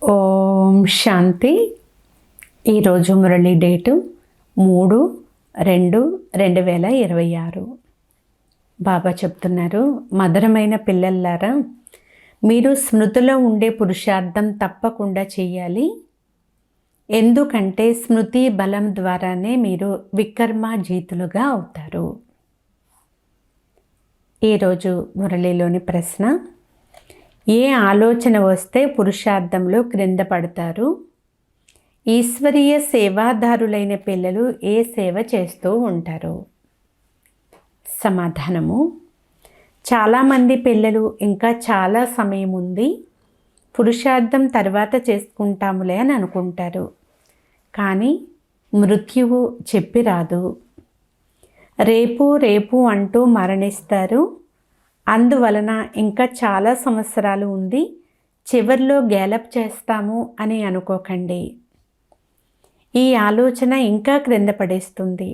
ఓం శాంతి. ఈరోజు మురళి డేటు 3/2/2026. బాబా చెప్తున్నారు, మధురమైన పిల్లల్లారా, మీరు స్మృతిలో ఉండే పురుషార్థం తప్పకుండా చేయాలి. ఎందుకంటే స్మృతి బలం ద్వారానే మీరు వికర్మాజీతులుగా అవుతారు. ఈరోజు మురళిలోని ప్రశ్న: ఏ ఆలోచన వస్తే పురుషార్థంలో క్రింద పడతారు? ఈశ్వరీయ సేవాదారులైన పిల్లలు ఏ సేవ చేస్తూ ఉంటారు? సమాధానము: చాలామంది పిల్లలు ఇంకా చాలా సమయం ఉంది, పురుషార్థం తర్వాత చేసుకుంటాములే అని అనుకుంటారు. కానీ మృత్యువు చెప్పి రాదు. రేపు రేపు అంటూ మరణిస్తారు. అందువలన ఇంకా చాలా సంవత్సరాలు ఉంది, చివర్లో గ్యాలప్ చేస్తాము అని అనుకోకండి. ఈ ఆలోచన ఇంకా క్రింద పడేస్తుంది.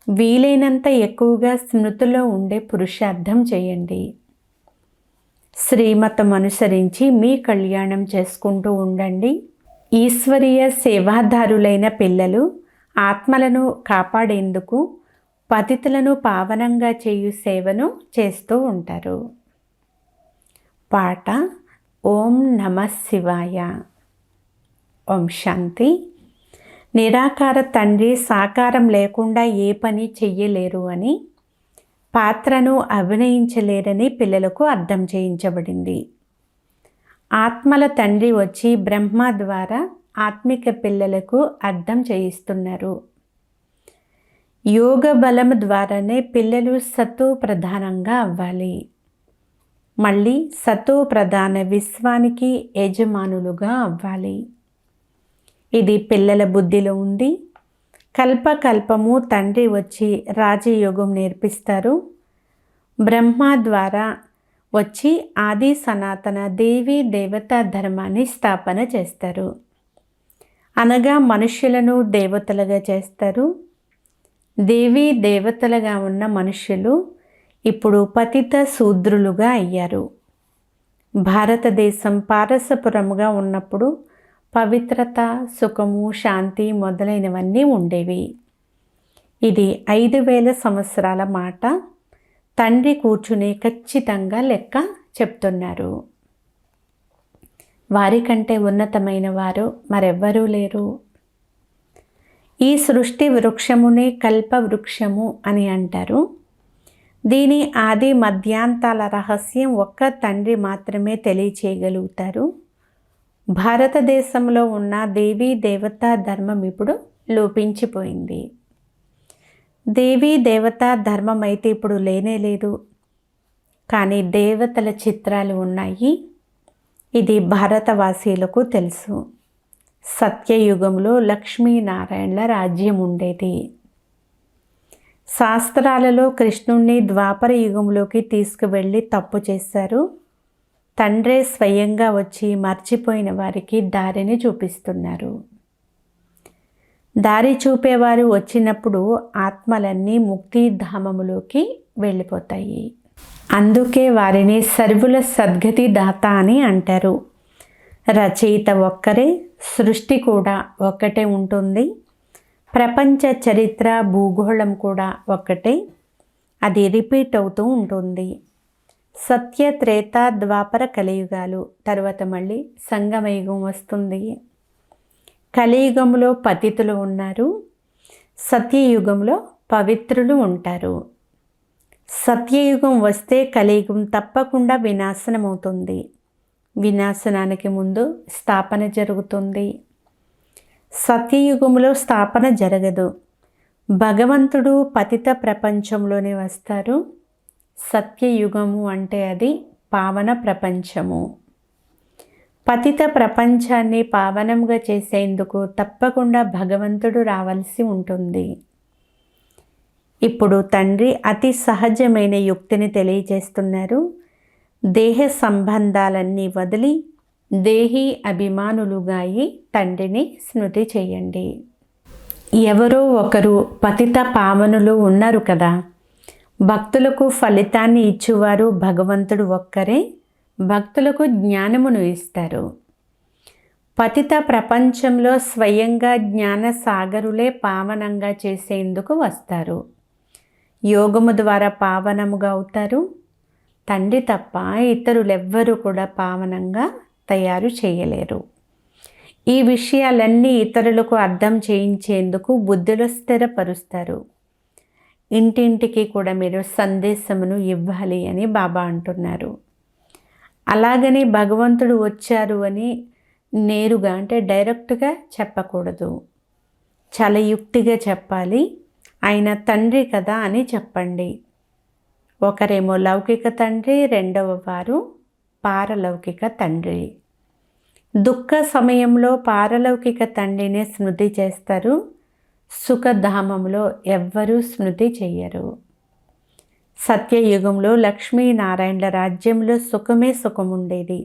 వీలైనంత ఎక్కువగా స్మృతిలో ఉండే పురుషార్థం చేయండి. శ్రీమతం అనుసరించి మీ కళ్యాణం చేసుకుంటూ ఉండండి. ఈశ్వరీయ సేవాదారులైన పిల్లలు ఆత్మలను కాపాడేందుకు పతితులను పావనంగా చేయు సేవను చేస్తూ ఉంటారు. పాట: ఓం నమః శివాయ. ఓం శాంతి. నిరాకార తండ్రి సాకారం లేకుండా ఏ పని చెయ్యలేరు అని, పాత్రను అభినయించలేరని పిల్లలకు అర్థం చేయించబడింది. ఆత్మల తండ్రి వచ్చి బ్రహ్మ ద్వారా ఆత్మిక పిల్లలకు అర్థం చేయిస్తున్నారు. యోగ బలం ద్వారానే పిల్లలు సతో ప్రధానంగా అవ్వాలి. మళ్ళీ సతో ప్రధాన విశ్వానికి యజమానులుగా అవ్వాలి. ఇది పిల్లల బుద్ధిలో ఉంది. కల్పకల్పము తండ్రి వచ్చి రాజయోగం నేర్పిస్తారు. బ్రహ్మ ద్వారా వచ్చి ఆది సనాతన దేవీ దేవతా ధర్మాన్ని స్థాపన చేస్తారు. అనగా మనుష్యులను దేవతలుగా చేస్తారు. దేవీ దేవతలుగా ఉన్న మనుష్యులు ఇప్పుడు పతిత శూద్రులుగా అయ్యారు. భారతదేశం పారసపురముగా ఉన్నప్పుడు పవిత్రత, సుఖము, శాంతి మొదలైనవన్నీ ఉండేవి. ఇది 5000 సంవత్సరాల మాట. తండ్రి కూర్చుని ఖచ్చితంగా లెక్క చెప్తున్నారు. వారికంటే ఉన్నతమైన వారు మరెవ్వరూ లేరు. ఈ సృష్టి వృక్షమునే కల్ప వృక్షము అని అంటారు. దీని ఆది మధ్యాంతాల రహస్యం ఒక్క తండ్రి మాత్రమే తెలియచేయగలుగుతారు. భారతదేశంలో ఉన్న దేవీ దేవతా ధర్మం ఇప్పుడు లోపించిపోయింది. దేవీ దేవతా ధర్మం అయితే ఇప్పుడు లేనే లేదు. కానీ దేవతల చిత్రాలు ఉన్నాయి. ఇది భారతవాసీలకు తెలుసు. సత్యయుగంలో లక్ష్మీనారాయణల రాజ్యం ఉండేది. శాస్త్రాలలో కృష్ణుణ్ణి ద్వాపర యుగంలోకి తీసుకువెళ్ళి తప్పు చేశారు. తండ్రే స్వయంగా వచ్చి మర్చిపోయిన వారికి దారిని చూపిస్తున్నారు. దారి చూపేవారు వచ్చినప్పుడు ఆత్మలన్నీ ముక్తిధామములోకి వెళ్ళిపోతాయి. అందుకే వారిని సర్వుల సద్గతి దాత అని అంటారు. రచయిత ఒక్కరే, సృష్టి కూడా ఒక్కటే ఉంటుంది. ప్రపంచ చరిత్ర, భూగోళం కూడా ఒక్కటే. అది రిపీట్ అవుతూ ఉంటుంది. సత్య, త్రేత, ద్వాపర, కలియుగాలు తర్వాత మళ్ళీ సంగమయుగం వస్తుంది. కలియుగంలో పతితులు ఉన్నారు. సత్యయుగంలో పవిత్రులు ఉంటారు. సత్యయుగం వస్తే కలియుగం తప్పకుండా వినాశనం అవుతుంది. వినాశనానికి ముందు స్థాపన జరుగుతుంది. సత్యయుగంలో స్థాపన జరగదు. భగవంతుడు పతిత ప్రపంచంలోనే వస్తారు. సత్యయుగము అంటే అది పావన ప్రపంచము. పతిత ప్రపంచాన్ని పావనంగా చేసేందుకు తప్పకుండా భగవంతుడు రావాల్సి ఉంటుంది. ఇప్పుడు తండ్రి అతి సహజమైన యుక్తిని తెలియజేస్తున్నారు. దేహ సంబంధాలన్నీ వదిలి దేహీ అభిమానులుగా అయి తండ్రిని స్మృతి చేయండి. ఎవరో ఒకరు పతిత పావనులు ఉన్నారు కదా. భక్తులకు ఫలితాన్ని ఇచ్చువారు భగవంతుడు ఒక్కరే. భక్తులకు జ్ఞానమును ఇస్తారు. పతిత ప్రపంచంలో స్వయంగా జ్ఞాన సాగరులే పావనంగా చేసేందుకు వస్తారు. యోగము ద్వారా పావనముగా అవుతారు. తండ్రి తప్ప ఇతరులెవ్వరూ కూడా పావనంగా తయారు చేయలేరు. ఈ విషయాలన్నీ ఇతరులకు అర్థం చేయించేందుకు బుద్ధిలో స్థిరపరుస్తారు. ఇంటింటికి కూడా మీరు సందేశమును ఇవ్వాలి అని బాబా అంటున్నారు. అలాగని భగవంతుడు వచ్చారు అని నేరుగా అంటే డైరెక్ట్గా చెప్పకూడదు. చాలా యుక్తిగా చెప్పాలి. ఆయన తండ్రి కదా అని చెప్పండి. ఒకరేమో లౌకిక తండ్రి, రెండవ వారు పారలౌకిక తండ్రి. దుఃఖ సమయంలో పారలౌకిక తండ్రిని స్మృతి చేస్తారు. సుఖధామంలో ఎవ్వరూ స్మృతి చెయ్యరు. సత్యయుగంలో లక్ష్మీనారాయణల రాజ్యంలో సుఖమే సుఖం ఉండేది.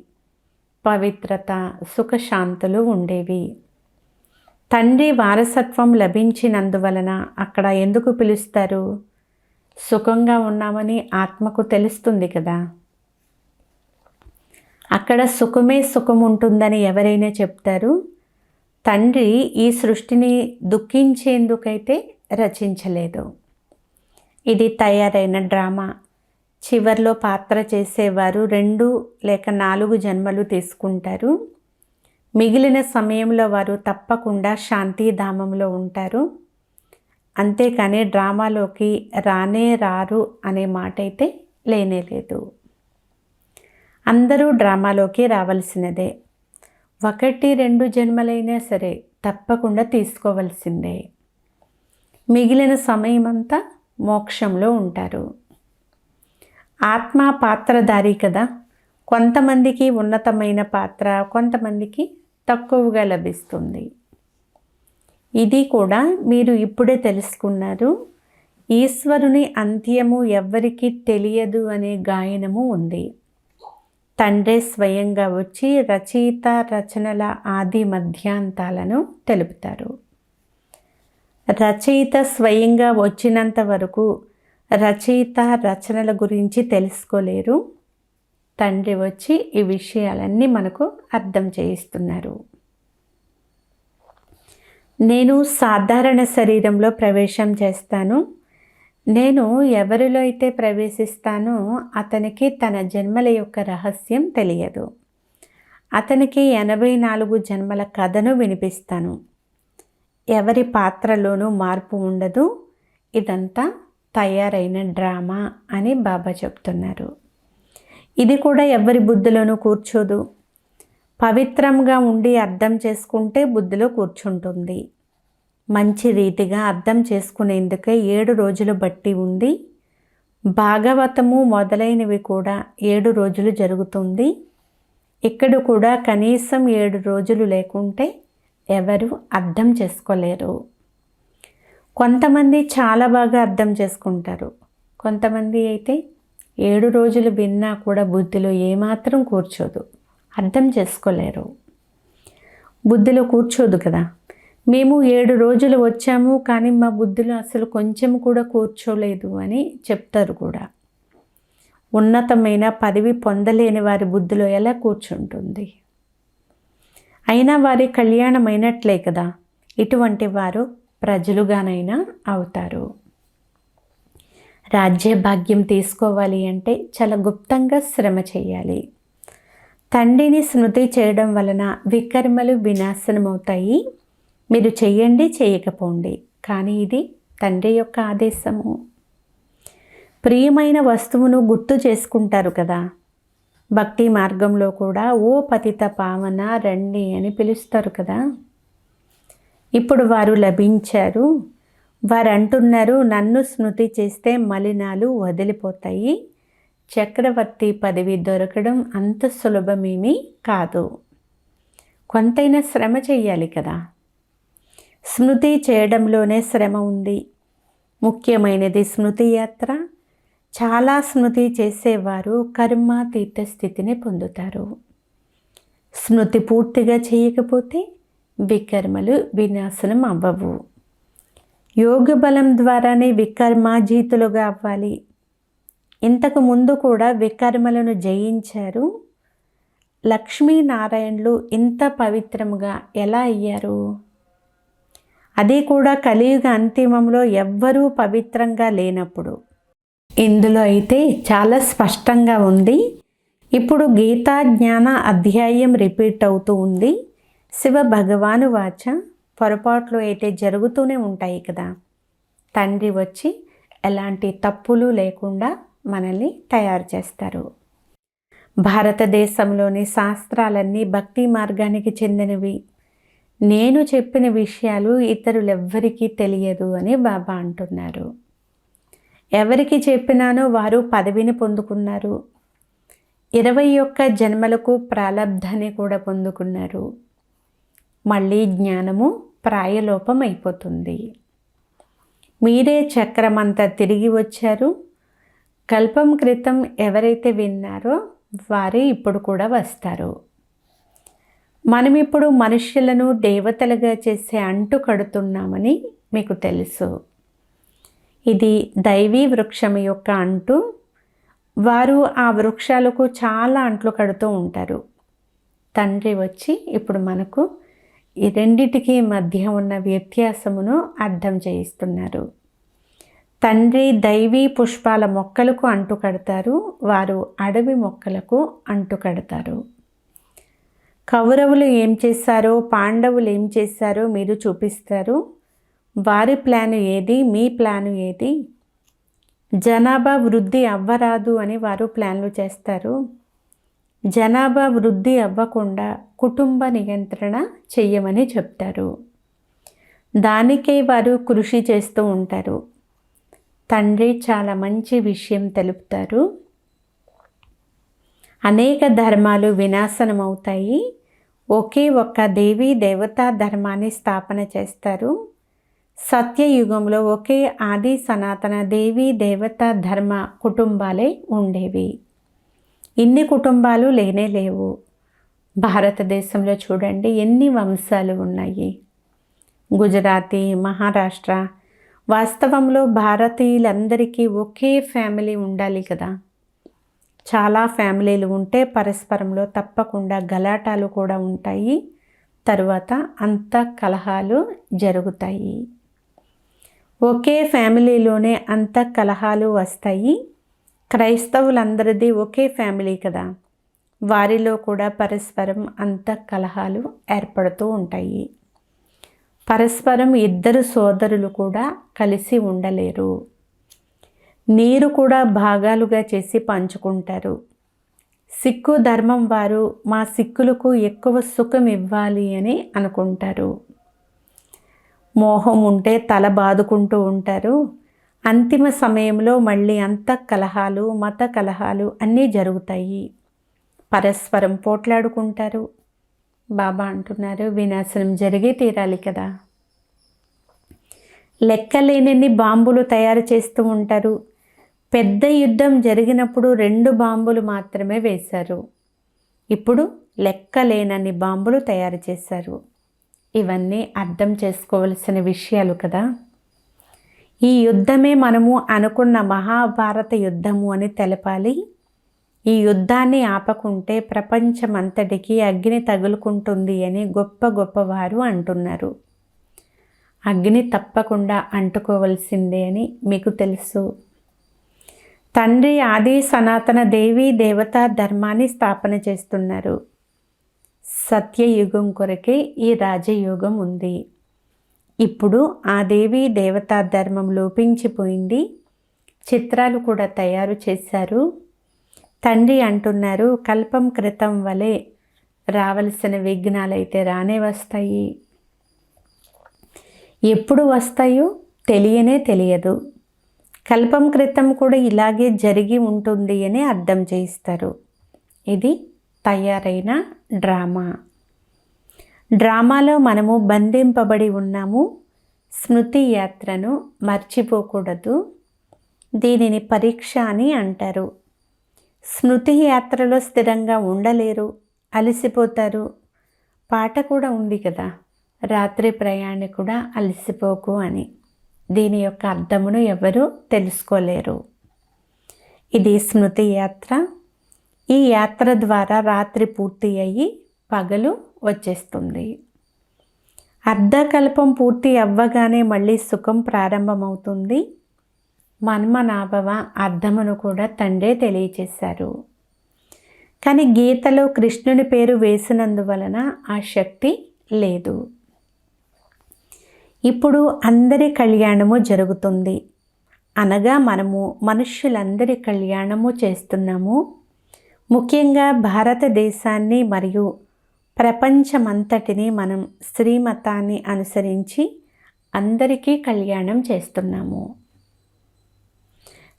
పవిత్రత, సుఖశాంతులు ఉండేవి. తండ్రి వారసత్వం లభించినందువలన అక్కడ ఎందుకు పిలుస్తారు? సుఖంగా ఉన్నామని ఆత్మకు తెలుస్తుంది కదా. అక్కడ సుఖమే సుఖం ఉంటుందని ఎవరైనా చెప్తారు? తండ్రి ఈ సృష్టిని దుఃఖించేందుకైతే రచించలేదు. ఇది తయారైన డ్రామా. చివర్లో పాత్ర చేసేవారు 2 లేక 4 జన్మలు తీసుకుంటారు. మిగిలిన సమయంలో వారు తప్పకుండా శాంతిధామంలో ఉంటారు. అంతేకాని డ్రామాలోకి రానే రారు అనే మాట అయితే లేనేలేదు. అందరూ డ్రామాలోకి రావలసినదే. 1-2 జన్మలైనా సరే తప్పకుండా తీసుకోవలసిందే. మిగిలిన సమయమంతా మోక్షంలో ఉంటారు. ఆత్మ పాత్రధారి కదా. కొంతమందికి ఉన్నతమైన పాత్ర, కొంతమందికి తక్కువగా లభిస్తుంది. ఇది కూడా మీరు ఇప్పుడే తెలుసుకున్నారు. ఈశ్వరుని అంత్యము ఎవ్వరికీ తెలియదు అనే గాయనము ఉంది. తండ్రే స్వయంగా వచ్చి రచయిత రచనల ఆది మధ్యాంతాలను తెలుపుతారు. రచయిత స్వయంగా వచ్చినంత వరకు రచయిత రచనల గురించి తెలుసుకోలేరు. తండ్రి వచ్చి ఈ విషయాలన్నీ మనకు అర్థం చేయిస్తున్నారు. నేను సాధారణ శరీరంలో ప్రవేశం చేస్తాను. నేను ఎవరిలో అయితే ప్రవేశిస్తానో అతనికి తన జన్మల యొక్క రహస్యం తెలియదు. అతనికి 84 జన్మల కథను వినిపిస్తాను. ఎవరి పాత్రలోనూ మార్పు ఉండదు. ఇదంతా తయారైన డ్రామా అని బాబా చెప్తున్నారు. ఇది కూడా ఎవరి బుద్ధిలోనూ కూర్చోదు. పవిత్రంగా ఉండి అర్థం చేసుకుంటే బుద్ధిలో కూర్చుంటుంది. మంచి రీతిగా అర్థం చేసుకునేందుకే 7 రోజులు బట్టి ఉంది. భాగవతము మొదలైనవి కూడా 7 రోజులు జరుగుతుంది. ఇక్కడ కూడా కనీసం 7 రోజులు లేకుంటే ఎవరు అర్థం చేసుకోలేరు. కొంతమంది చాలా బాగా అర్థం చేసుకుంటారు. కొంతమంది అయితే 7 రోజులు విన్నా కూడా బుద్ధిలో ఏమాత్రం కూర్చోదు, అర్థం చేసుకోలేరు. బుద్ధిలో కూర్చోదు కదా. మేము 7 రోజులు వచ్చాము కానీ మా బుద్ధిలో అసలు కొంచెం కూడా కూర్చోలేదు అని చెప్తారు కూడా. ఉన్నతమైన పదవి పొందలేని వారి బుద్ధిలో ఎలా కూర్చుంటుంది? అయినా వారి కళ్యాణమైనట్లే కదా. ఇటువంటి వారు ప్రజలుగానైనా అవుతారు. రాజ్యభాగ్యం తీసుకోవాలి అంటే చాలా గుప్తంగా శ్రమ చేయాలి. తండ్రిని స్మృతి చేయడం వలన వికర్మలు వినాశనమవుతాయి. మీరు చెయ్యండి, చేయకపోండి, కానీ ఇది తండ్రి యొక్క ఆదేశము. ప్రియమైన వస్తువును గుర్తు చేసుకుంటారు కదా. భక్తి మార్గంలో కూడా ఓ పతిత పావన రండి అని పిలుస్తారు కదా. ఇప్పుడు వారు లభించారు. వారు అంటున్నారు, నన్ను స్మృతి చేస్తే మలినాలు వదిలిపోతాయి. చక్రవర్తి పదవి దొరకడం అంత సులభమేమీ కాదు. కొంతైనా శ్రమ చెయ్యాలి కదా. స్మృతి చేయడంలోనే శ్రమ ఉంది. ముఖ్యమైనది స్మృతి యాత్ర. చాలా స్మృతి చేసేవారు కర్మాతీత స్థితిని పొందుతారు. స్మృతి పూర్తిగా చేయకపోతే వికర్మలు వినాశనం అవ్వవు. యోగ బలం ద్వారానే వికర్మాజీతులుగా అవ్వాలి. ఇంతకు ముందు కూడా వికర్మలను జయించారు. లక్ష్మీనారాయణులు ఇంత పవిత్రముగా ఎలా అయ్యారు? అది కూడా కలియుగ అంతిమంలో ఎవ్వరూ పవిత్రంగా లేనప్పుడు. ఇందులో అయితే చాలా స్పష్టంగా ఉంది. ఇప్పుడు గీతా జ్ఞాన అధ్యాయం రిపీట్ అవుతూ ఉంది. శివ భగవాను వాచ, పొరపాట్లు అయితే జరుగుతూనే ఉంటాయి కదా. తండ్రి వచ్చి ఎలాంటి తప్పులు లేకుండా మనల్ని తయారు చేస్తారు. భారతదేశంలోని శాస్త్రాలన్నీ భక్తి మార్గానికి చెందినవి. నేను చెప్పిన విషయాలు ఇతరులెవ్వరికీ తెలియదు అని బాబా అంటున్నారు. ఎవరికి చెప్పినానో వారు పదవిని పొందుకున్నారు. 21 జన్మలకు ప్రాలబ్ధాన్ని కూడా పొందుకున్నారు. మళ్ళీ జ్ఞానము ప్రాయలోపం అయిపోతుంది. మీరే చక్రమంతా తిరిగి వచ్చారు. కల్పం క్రితం ఎవరైతే విన్నారో వారే ఇప్పుడు కూడా వస్తారు. మనమిప్పుడు మనుష్యులను దేవతలుగా చేసే అంటు కడుతున్నామని మీకు తెలుసు. ఇది దైవీ వృక్షం యొక్క అంటు. వారు ఆ వృక్షాలకు చాలా అంట్లు కడుతూ ఉంటారు. తండ్రి వచ్చి ఇప్పుడు మనకు ఈ రెండిటికి మధ్య ఉన్న వ్యత్యాసమును అర్థం చేయిస్తున్నారు. తండ్రి దైవీ పుష్పాల మొక్కలకు అంటు కడతారు, వారు అడవి మొక్కలకు అంటు కడతారు. కౌరవులు ఏం చేశారో, పాండవులు ఏం చేశారో మీరు చూపిస్తారు. వారి ప్లాను ఏది, మీ ప్లాను ఏది? జనాభా వృద్ధి అవ్వరాదు అని వారు ప్లాన్లు చేస్తారు. జనాభా వృద్ధి అవ్వకుండా కుటుంబ నియంత్రణ చెయ్యమని చెప్తారు. దానికే వారు కృషి చేస్తూ ఉంటారు. తండ్రి చాలా మంచి విషయం తెలుపుతారు. అనేక ధర్మాలు వినాశనమవుతాయి. ఒకే ఒక్క దేవీ దేవతా ధర్మాన్ని స్థాపన చేస్తారు. సత్యయుగంలో ఒకే ఆది సనాతన దేవీ దేవతా ధర్మ కుటుంబాలే ఉండేవి. ఇన్ని కుటుంబాలు లేనే లేవు. భారతదేశంలో చూడండి ఎన్ని వంశాలు ఉన్నాయి. గుజరాతీ, మహారాష్ట్ర, వాస్తవంలో భారతీయులందరికీ ఒకే ఫ్యామిలీ ఉండాలి కదా. చాలా ఫ్యామిలీలు ఉంటే పరస్పరంలో తప్పకుండా గలాటాలు కూడా ఉంటాయి. తరువాత అంత కలహాలు జరుగుతాయి. ఒకే ఫ్యామిలీలోనే అంత కలహాలు వస్తాయి. క్రైస్తవులందరిది ఒకే ఫ్యామిలీ కదా, వారిలో కూడా పరస్పరం అంత కలహాలు ఏర్పడుతూ ఉంటాయి. పరస్పరం ఇద్దరు సోదరులు కూడా కలిసి ఉండలేరు. నీరు కూడా భాగాలుగా చేసి పంచుకుంటారు. సిక్కు ధర్మం వారు మా సిక్కులకు ఎక్కువ సుఖం ఇవ్వాలి అని అనుకుంటారు. మోహం ఉంటే తల బాదుకుంటూ ఉంటారు. అంతిమ సమయంలో మళ్ళీ అంత కలహాలు, మత కలహాలు అన్నీ జరుగుతాయి. పరస్పరం పోట్లాడుకుంటారు. బాబా అంటున్నారు వినాశనం జరిగే తీరాలి కదా. లెక్కలేనన్ని బాంబులు తయారు చేస్తూ ఉంటారు. పెద్ద యుద్ధం జరిగినప్పుడు 2 బాంబులు మాత్రమే వేశారు. ఇప్పుడు లెక్కలేనన్ని బాంబులు తయారు చేశారు. ఇవన్నీ అర్థం చేసుకోవలసిన విషయాలు కదా. ఈ యుద్ధమే మనము అనుకున్న మహాభారత యుద్ధము అని తెలపాలి. ఈ యుద్ధాన్ని ఆపకుంటే ప్రపంచమంతటికి అగ్ని తగులుకుంటుంది అని గొప్ప గొప్పవారు అంటున్నారు. అగ్ని తప్పకుండా అంటుకోవలసిందే అని మీకు తెలుసు. తండ్రి ఆది సనాతన దేవీ దేవతా ధర్మాన్ని స్థాపన చేస్తున్నారు. సత్యయుగం కొరకే ఈ రాజయోగం ఉంది. ఇప్పుడు ఆ దేవీ దేవతా ధర్మం లోపించిపోయింది. చిత్రాలు కూడా తయారు చేశారు. తండ్రి అంటున్నారు కల్పం క్రితం వలె రావలసిన విఘ్నాలైతే రానే వస్తాయి. ఎప్పుడు వస్తాయో తెలియనే తెలియదు. కల్పం క్రితం కూడా ఇలాగే జరిగి ఉంటుంది అని అర్థం చేయిస్తారు. ఇది తయారైన డ్రామా. డ్రామాలో మనము బంధింపబడి ఉన్నాము. స్మృతి యాత్రను మర్చిపోకూడదు. దీనిని పరీక్ష అని అంటారు. స్మృతి యాత్రలో స్థిరంగా ఉండలేరు, అలసిపోతారు. పాట కూడా ఉంది కదా, రాత్రి ప్రయాణికుడా అలసిపోకు అని. దీని యొక్క అర్థమును ఎవరు తెలుసుకోలేరు. ఇది స్మృతి యాత్ర. ఈ యాత్ర ద్వారా రాత్రి పూర్తి అయ్యి పగలు వచ్చేస్తుంది. అర్ధకల్పం పూర్తి అవ్వగానే మళ్ళీ సుఖం ప్రారంభమవుతుంది. మన్మనాభవ అర్థమును కూడా తండ్రే తెలియచేశారు. కానీ గీతలో కృష్ణుని పేరు వేసినందువలన ఆ శక్తి లేదు. ఇప్పుడు అందరి కళ్యాణము జరుగుతుంది, అనగా మనము మనుష్యులందరి కళ్యాణము చేస్తున్నాము. ముఖ్యంగా భారతదేశాన్ని మరియు ప్రపంచమంతటిని మనం శ్రీమతాన్ని అనుసరించి అందరికీ కళ్యాణం చేస్తున్నాము.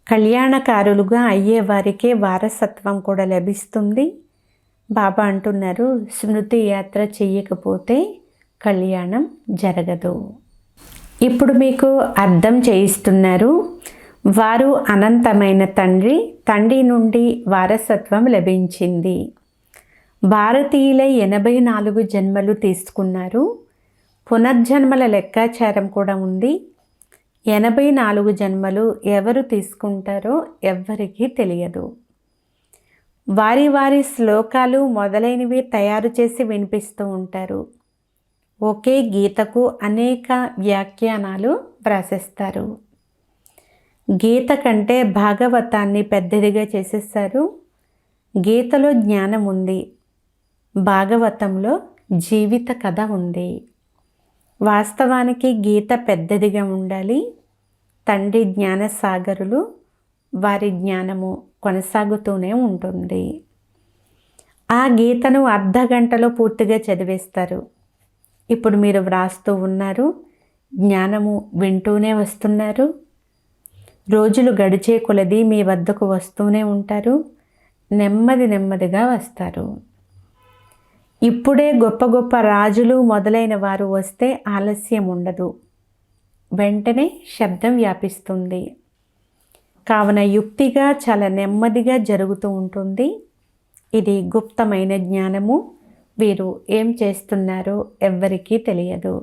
కళ్యాణకారులుగా అయ్యే వారికే వారసత్వం కూడా లభిస్తుంది. బాబా అంటున్నారు, స్మృతి యాత్ర చెయ్యకపోతే కళ్యాణం జరగదు. ఇప్పుడు మీకు అర్థం చేయిస్తున్నారు. వారు అనంతమైన తండ్రి, తండ్రి నుండి వారసత్వం లభించింది. భారతీయులై 84 జన్మలు తీసుకున్నారు. పునర్జన్మల లెక్కాచారం కూడా ఉంది. 84 జన్మలు ఎవరు తీసుకుంటారో ఎవ్వరికీ తెలియదు. వారి వారి శ్లోకాలు మొదలైనవి తయారు చేసి వినిపిస్తూ ఉంటారు. ఒకే గీతకు అనేక వ్యాఖ్యానాలు వ్రాసేస్తారు. గీత కంటే భాగవతాన్ని పెద్దదిగా చేసేస్తారు. గీతలో జ్ఞానం ఉంది, భాగవతంలో జీవిత కథ ఉంది. వాస్తవానికి గీత పెద్దదిగా ఉండాలి. తండ్రి జ్ఞానసాగరులు, వారి జ్ఞానము కొనసాగుతూనే ఉంటుంది. ఆ గీతను అర్ధ గంటలో పూర్తిగా చదివేస్తారు. ఇప్పుడు మీరు వ్రాస్తూ ఉన్నారు, జ్ఞానము వింటూనే వస్తున్నారు. రోజులు గడిచే కొలది మీ వద్దకు వస్తూనే ఉంటారు. నెమ్మదిగా వస్తారు. ఇప్పుడే గొప్ప గొప్ప రాజులు మొదలైన వారు వస్తే ఆలస్యం ఉండదు, వెంటనే శబ్దం వ్యాపిస్తుంది. కావున యుక్తిగా చాలా నెమ్మదిగా జరుగుతూ ఉంటుంది. ఇది గుప్తమైన జ్ఞానము. వీరు ఏం చేస్తున్నారో ఎవ్వరికీ తెలియదు.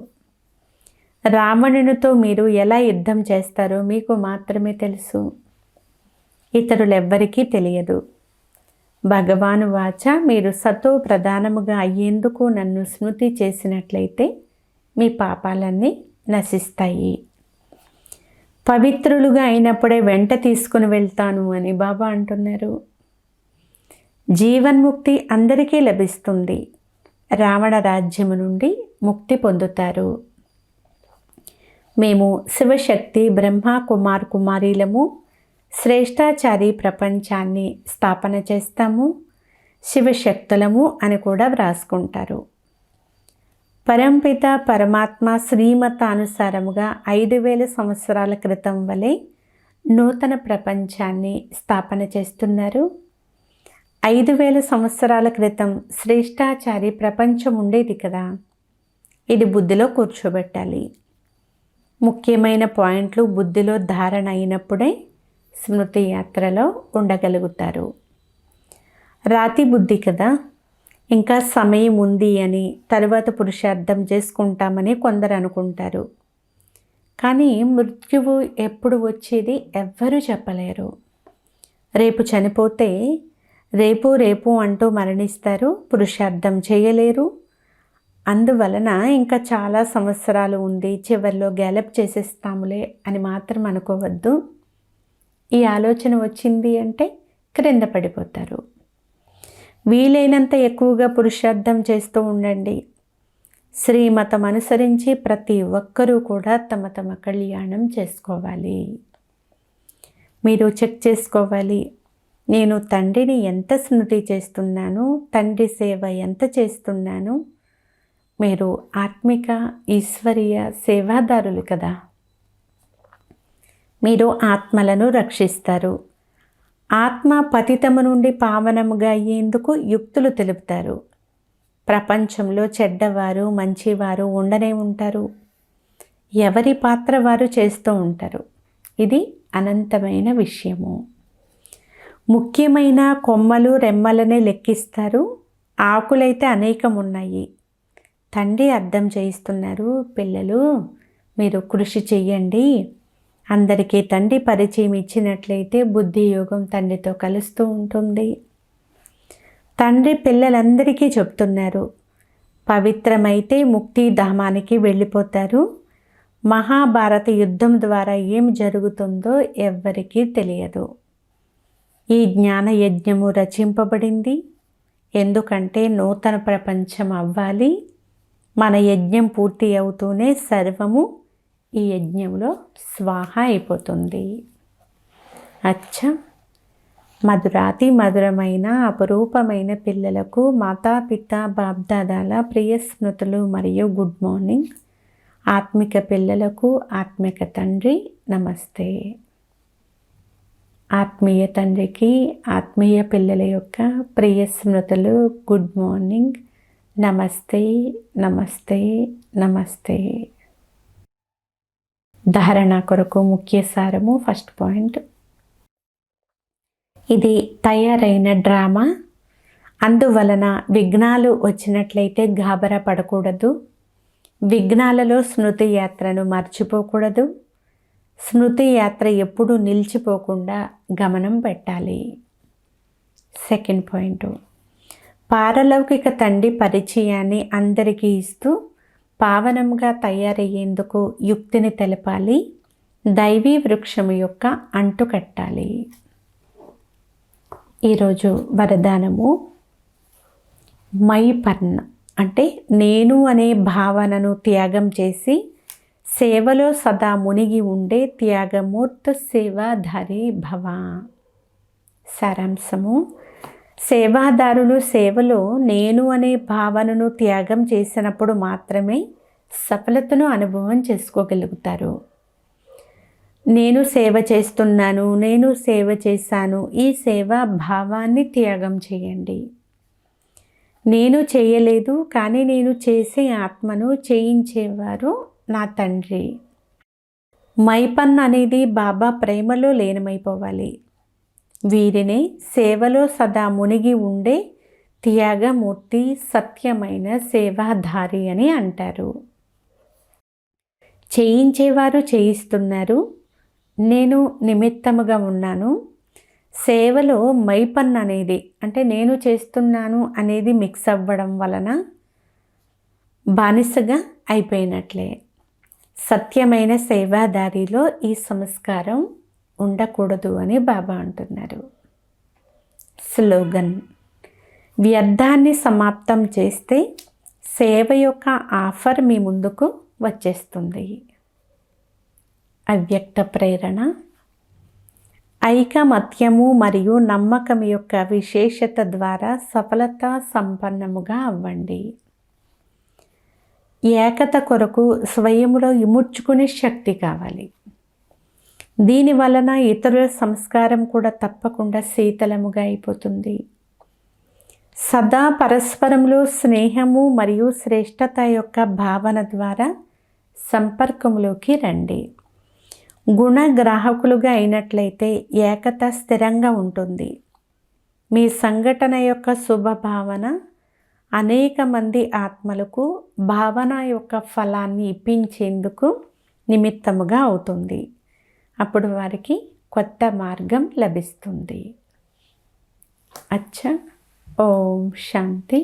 రావణునితో మీరు ఎలా యుద్ధం చేస్తారో మీకు మాత్రమే తెలుసు, ఇతరులెవ్వరికీ తెలియదు. భగవాను వాచ, మీరు సతో ప్రధానముగా అయ్యేందుకు నన్ను స్మృతి చేసినట్లయితే మీ పాపాలన్నీ నశిస్తాయి. పవిత్రులుగా అయినప్పుడే వెంట తీసుకుని వెళ్తాను అని బాబా అంటున్నారు. జీవన్ముక్తి అందరికీ లభిస్తుంది. రావణ రాజ్యము నుండి ముక్తి పొందుతారు. మేము శివశక్తి బ్రహ్మ కుమార్ కుమారీలము శ్రేష్టాచారి ప్రపంచాన్ని స్థాపన చేస్తాము, శివశక్తులము అని కూడా వ్రాసుకుంటారు. పరంపిత పరమాత్మ శ్రీమతానుసారముగా 5000 సంవత్సరాల క్రితం వలె నూతన ప్రపంచాన్ని స్థాపన చేస్తున్నారు. 5000 సంవత్సరాల క్రితం శ్రేష్టాచారి ప్రపంచం ఉండేది కదా, ఇది బుద్ధిలో కూర్చోబెట్టాలి. ముఖ్యమైన పాయింట్లు బుద్ధిలో ధారణ అయినప్పుడే స్మృతి యాత్రలో ఉండగలుగుతారు. రాతి బుద్ధి కదా, ఇంకా సమయం ఉంది అని, తరువాత పురుషార్థం చేసుకుంటామని కొందరు అనుకుంటారు. కానీ మృత్యువు ఎప్పుడు వచ్చేది ఎవ్వరూ చెప్పలేరు. రేపు చనిపోతే రేపు అంటూ మరణిస్తారు, పురుషార్థం చేయలేరు. అందువలన ఇంకా చాలా సంవత్సరాలు ఉంది, చివరిలో గ్యాలప్ చేసేస్తాములే అని మాత్రం అనుకోవద్దు. ఈ ఆలోచన వచ్చింది అంటే క్రింద పడిపోతారు. వీలైనంత ఎక్కువగా పురుషార్థం చేస్తూ ఉండండి. శ్రీమతం అనుసరించి ప్రతి ఒక్కరూ కూడా తమ తమ కళ్యాణం చేసుకోవాలి. మీరు చెక్ చేసుకోవాలి, నేను తండ్రిని ఎంత స్మృతి చేస్తున్నాను, తండ్రి సేవ ఎంత చేస్తున్నాను. మీరు ఆత్మిక ఈశ్వరీయ సేవాదారులు కదా, మీరు ఆత్మలను రక్షిస్తారు. ఆత్మ పతితము నుండి పావనముగా అయ్యేందుకు యుక్తులు తెలుపుతారు. ప్రపంచంలో చెడ్డవారు మంచివారు ఉండనే ఉంటారు. ఎవరి పాత్ర వారు చేస్తూ ఉంటారు. ఇది అనంతమైన విషయము. ముఖ్యమైన కొమ్మలు రెమ్మలనే లెక్కిస్తారు, ఆకులైతే అనేకం ఉన్నాయి. తండ్రి అర్థం చేయిస్తున్నారు, పిల్లలు మీరు కృషి చెయ్యండి. అందరికీ తండ్రి పరిచయం ఇచ్చినట్లయితే బుద్ధి యోగం తండ్రితో కలుస్తూ ఉంటుంది. తండ్రి పిల్లలందరికీ చెప్తున్నారు, పవిత్రమైతే ముక్తిధామానికి వెళ్ళిపోతారు. మహాభారత యుద్ధం ద్వారా ఏం జరుగుతుందో ఎవ్వరికీ తెలియదు. ఈ జ్ఞాన యజ్ఞము రచింపబడింది ఎందుకంటే నూతన ప్రపంచం అవ్వాలి. మన యజ్ఞం పూర్తి అవుతూనే సర్వము ఈ యజ్ఞంలో స్వాహ అయిపోతుంది. అచ్చా, మధురాతి మధురమైన అపురూపమైన పిల్లలకు మాతాపిత బాబ్దాదాల ప్రియ స్మృతులు మరియు గుడ్ మార్నింగ్. ఆత్మిక పిల్లలకు ఆత్మిక తండ్రి నమస్తే. ఆత్మీయ తండ్రికి ఆత్మీయ పిల్లల యొక్క ప్రియ స్మృతులు గుడ్ మార్నింగ్. నమస్తే నమస్తే నమస్తే. ధారణ కొరకు ముఖ్య సారము. ఫస్ట్ పాయింట్, ఇది తయారైన డ్రామా. అందువలన విఘ్నాలు వచ్చినట్లయితే గాబరా పడకూడదు. విఘ్నాలలో స్మృతి యాత్రను మర్చిపోకూడదు. స్మృతి యాత్ర ఎప్పుడూ నిలిచిపోకుండా గమనం పెట్టాలి. సెకండ్ పాయింట్, పారలౌకిక తండ్రి పరిచయాన్ని అందరికీ ఇస్తూ పావనంగా తయారయ్యేందుకు యుక్తిని తెలపాలి. దైవీ వృక్షము యొక్క అంటు కట్టాలి. ఈరోజు వరదానము మైపర్ణ, అంటే నేను అనే భావనను త్యాగం చేసి సేవలో సదా మునిగి ఉండే త్యాగమూర్త సేవాధారి భవ. సారాంశము, సేవాదారులు సేవలో నేను అనే భావనను త్యాగం చేసినప్పుడు మాత్రమే సఫలతను అనుభవం చేసుకోగలుగుతారు. నేను సేవ చేస్తున్నాను, నేను సేవ చేశాను, ఈ సేవా భావాన్ని త్యాగం చేయండి. నేను చేయలేదు కానీ నేను చేసే ఆత్మను చేయించేవారు నా తండ్రి. మైపన్ అనేది బాబా ప్రేమలో లీనమైపోవాలి. వీరిని సేవలో సదా మునిగి ఉండే త్యాగమూర్తి సత్యమైన సేవాధారి అని అంటారు. చేయించేవారు చేయిస్తున్నారు, నేను నిమిత్తముగా ఉన్నాను. సేవలో మైపన్ అనేది అంటే నేను చేస్తున్నాను అనేది మిక్స్ అవ్వడం వలన బానిసగా అయిపోయినట్లే. సత్యమైన సేవాదారిలో ఈ సంస్కారం ఉండకూడదు అని బాబా అంటున్నారు. స్లోగన్, వ్యర్థాన్ని సమాప్తం చేస్తే సేవ యొక్క ఆఫర్ మీ ముందుకు వచ్చేస్తుంది. అవ్యక్త ప్రేరణ, ఐకమత్యము మరియు నమ్మకం యొక్క విశేషత ద్వారా సఫలత సంపన్నముగా అవ్వండి. ఏకత కొరకు స్వయంలో ఇముడ్చుకునే శక్తి కావాలి. దీని వలన ఇతరుల సంస్కారం కూడా తప్పకుండా శీతలముగా అయిపోతుంది. సదా పరస్పరంలో స్నేహము మరియు శ్రేష్టత యొక్క భావన ద్వారా సంపర్కంలోకి రండి. గుణగ్రాహకులుగా అయినట్లయితే ఏకత స్థిరంగా ఉంటుంది. మీ సంఘటన యొక్క శుభభావన అనేక మంది ఆత్మలకు భావన యొక్క ఫలాన్ని ఇప్పించేందుకు నిమిత్తముగా అవుతుంది. అప్పుడు వారికి కొత్త మార్గం లభిస్తుంది. అచ్చా, ఓం శాంతి.